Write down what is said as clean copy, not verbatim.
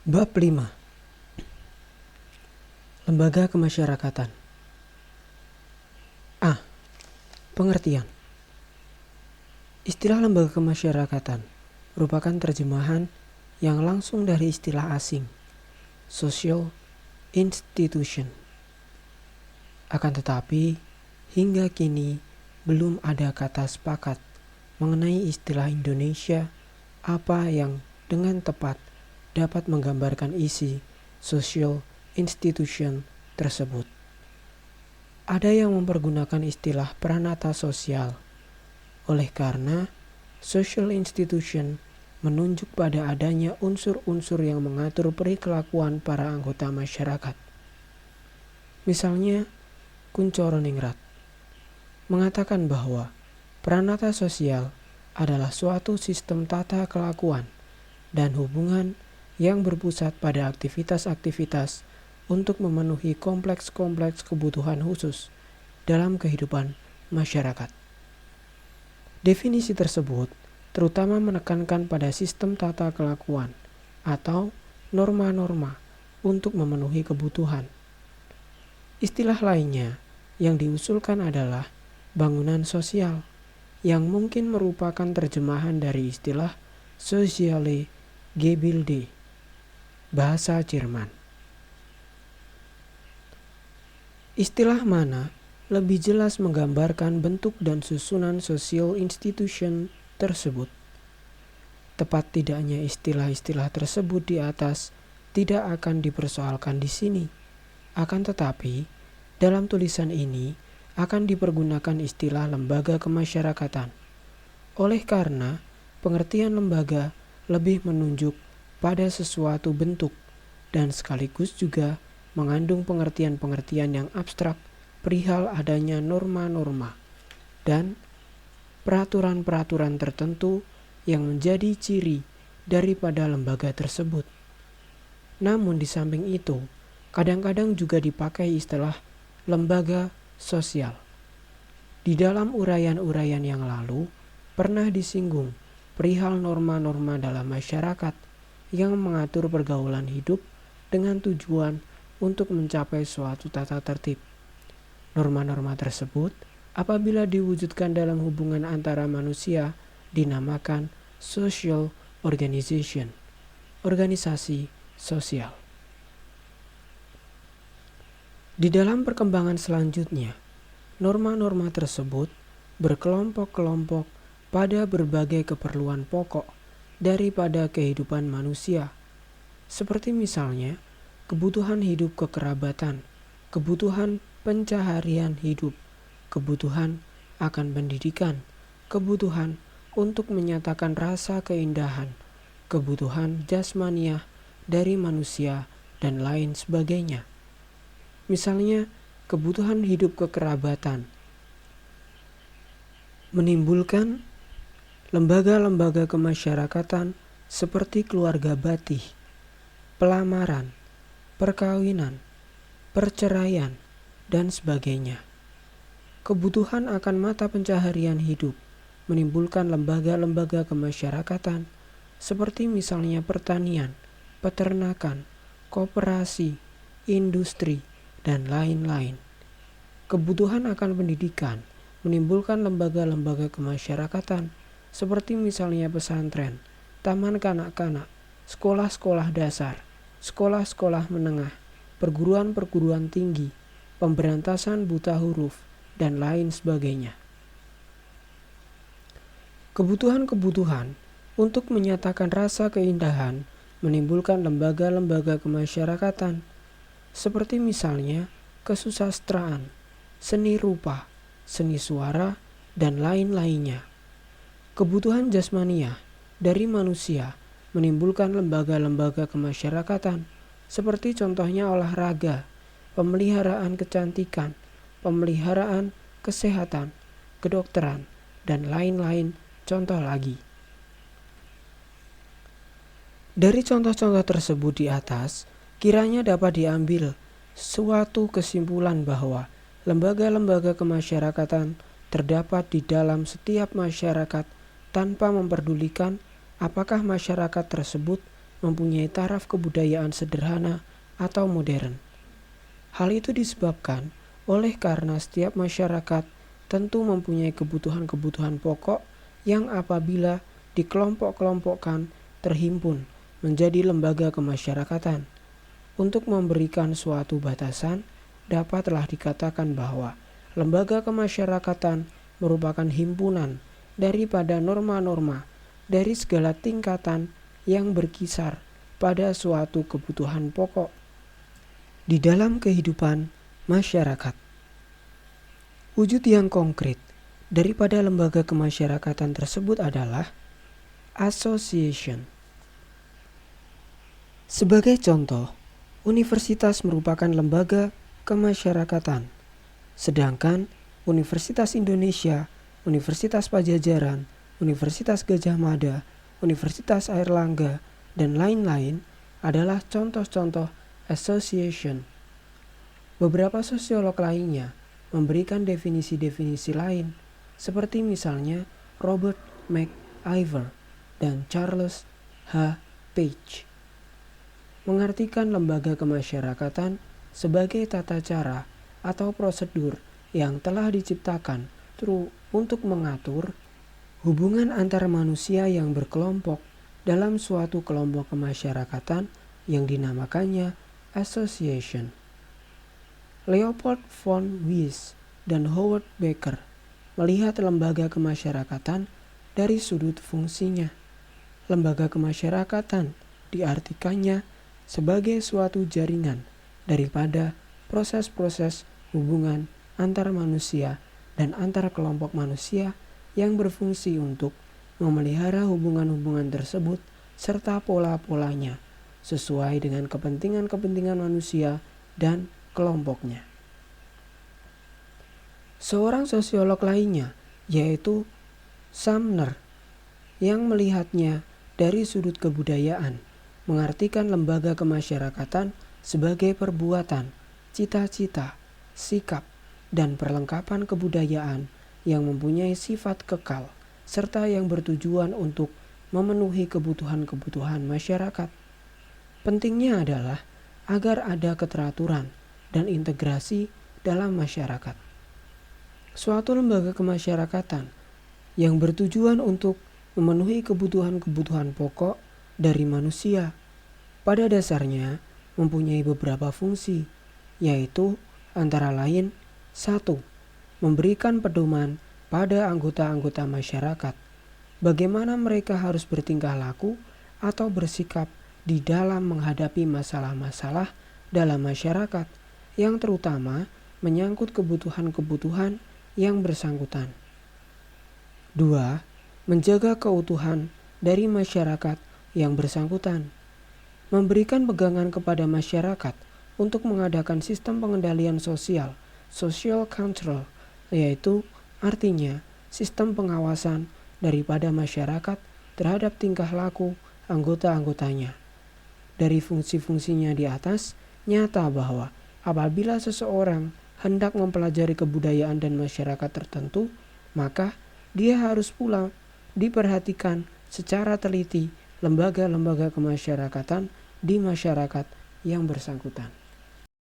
Bab 5. Lembaga Kemasyarakatan. A. Pengertian. Istilah lembaga kemasyarakatan merupakan terjemahan yang langsung dari istilah asing, social institution. Akan tetapi, hingga kini belum ada kata sepakat mengenai istilah Indonesia apa yang dengan tepat dapat menggambarkan isi social institution tersebut. Ada yang mempergunakan istilah pranata sosial, oleh karena social institution menunjuk pada adanya unsur-unsur yang mengatur perilakuan para anggota masyarakat. Misalnya, Kuncoro Ningrat mengatakan bahwa pranata sosial adalah suatu sistem tata kelakuan dan hubungan yang berpusat pada aktivitas-aktivitas untuk memenuhi kompleks-kompleks kebutuhan khusus dalam kehidupan masyarakat. Definisi tersebut terutama menekankan pada sistem tata kelakuan atau norma-norma untuk memenuhi kebutuhan. Istilah lainnya yang diusulkan adalah bangunan sosial, yang mungkin merupakan terjemahan dari istilah Soziale Gebilde, bahasa Jerman. Istilah mana lebih jelas menggambarkan bentuk dan susunan social institution tersebut. Tepat tidaknya istilah-istilah tersebut di atas tidak akan dipersoalkan di sini. Akan tetapi, dalam tulisan ini akan dipergunakan istilah lembaga kemasyarakatan. Oleh karena pengertian lembaga lebih menunjuk pada sesuatu bentuk dan sekaligus juga mengandung pengertian-pengertian yang abstrak perihal adanya norma-norma dan peraturan-peraturan tertentu yang menjadi ciri daripada lembaga tersebut. Namun di samping itu, kadang-kadang juga dipakai istilah lembaga sosial. Di dalam uraian-uraian yang lalu, pernah disinggung perihal norma-norma dalam masyarakat yang mengatur pergaulan hidup dengan tujuan untuk mencapai suatu tata tertib. Norma-norma tersebut apabila diwujudkan dalam hubungan antara manusia dinamakan social organization, organisasi sosial. Di dalam perkembangan selanjutnya, norma-norma tersebut berkelompok-kelompok pada berbagai keperluan pokok daripada kehidupan manusia, seperti misalnya kebutuhan hidup kekerabatan, kebutuhan pencaharian hidup, kebutuhan akan pendidikan, kebutuhan untuk menyatakan rasa keindahan, kebutuhan jasmaniah dari manusia, dan lain sebagainya. Misalnya, kebutuhan hidup kekerabatan menimbulkan lembaga-lembaga kemasyarakatan seperti keluarga batih, pelamaran, perkawinan, perceraian, dan sebagainya. Kebutuhan akan mata pencaharian hidup menimbulkan lembaga-lembaga kemasyarakatan seperti misalnya pertanian, peternakan, koperasi, industri, dan lain-lain. Kebutuhan akan pendidikan menimbulkan lembaga-lembaga kemasyarakatan seperti misalnya pesantren, taman kanak-kanak, sekolah-sekolah dasar, sekolah-sekolah menengah, perguruan-perguruan tinggi, pemberantasan buta huruf, dan lain sebagainya. Kebutuhan-kebutuhan untuk menyatakan rasa keindahan menimbulkan lembaga-lembaga kemasyarakatan, seperti misalnya kesusastraan, seni rupa, seni suara, dan lain-lainnya. Kebutuhan jasmaniah dari manusia menimbulkan lembaga-lembaga kemasyarakatan, seperti contohnya olahraga, pemeliharaan kecantikan, pemeliharaan kesehatan, kedokteran, dan lain-lain contoh lagi. Dari contoh-contoh tersebut di atas, kiranya dapat diambil suatu kesimpulan bahwa lembaga-lembaga kemasyarakatan terdapat di dalam setiap masyarakat tanpa memperdulikan apakah masyarakat tersebut mempunyai taraf kebudayaan sederhana atau modern. Hal itu disebabkan oleh karena setiap masyarakat tentu mempunyai kebutuhan-kebutuhan pokok yang apabila dikelompok-kelompokkan terhimpun menjadi lembaga kemasyarakatan. Untuk memberikan suatu batasan, dapatlah dikatakan bahwa lembaga kemasyarakatan merupakan himpunan daripada norma-norma dari segala tingkatan yang berkisar pada suatu kebutuhan pokok di dalam kehidupan masyarakat. Wujud yang konkret daripada lembaga kemasyarakatan tersebut adalah association. Sebagai contoh, universitas merupakan lembaga kemasyarakatan, sedangkan Universitas Indonesia, Universitas Pajajaran, Universitas Gadjah Mada, Universitas Airlangga, dan lain-lain adalah contoh-contoh association. Beberapa sosiolog lainnya memberikan definisi-definisi lain, seperti misalnya Robert McIver dan Charles H. Page, mengartikan lembaga kemasyarakatan sebagai tata cara atau prosedur yang telah diciptakan untuk mengatur hubungan antar manusia yang berkelompok dalam suatu kelompok kemasyarakatan yang dinamakannya association. Leopold von Wies dan Howard Becker melihat lembaga kemasyarakatan dari sudut fungsinya. Lembaga kemasyarakatan diartikannya sebagai suatu jaringan daripada proses-proses hubungan antar manusia dan antar kelompok manusia yang berfungsi untuk memelihara hubungan-hubungan tersebut serta pola-polanya sesuai dengan kepentingan-kepentingan manusia dan kelompoknya. Seorang sosiolog lainnya, yaitu Sumner, yang melihatnya dari sudut kebudayaan, mengartikan lembaga kemasyarakatan sebagai perbuatan, cita-cita, sikap, dan perlengkapan kebudayaan yang mempunyai sifat kekal, serta yang bertujuan untuk memenuhi kebutuhan-kebutuhan masyarakat. Pentingnya adalah agar ada keteraturan dan integrasi dalam masyarakat. Suatu lembaga kemasyarakatan yang bertujuan untuk memenuhi kebutuhan-kebutuhan pokok dari manusia pada dasarnya mempunyai beberapa fungsi, yaitu antara lain 1. Memberikan pedoman pada anggota-anggota masyarakat bagaimana mereka harus bertingkah laku atau bersikap di dalam menghadapi masalah-masalah dalam masyarakat yang terutama menyangkut kebutuhan-kebutuhan yang bersangkutan. 2. Menjaga keutuhan dari masyarakat yang bersangkutan. Memberikan pegangan kepada masyarakat untuk mengadakan sistem pengendalian sosial, social control, yaitu artinya sistem pengawasan daripada masyarakat terhadap tingkah laku anggota-anggotanya. Dari fungsi-fungsinya di atas, nyata bahwa apabila seseorang hendak mempelajari kebudayaan dan masyarakat tertentu, maka dia harus pula diperhatikan secara teliti lembaga-lembaga kemasyarakatan di masyarakat yang bersangkutan.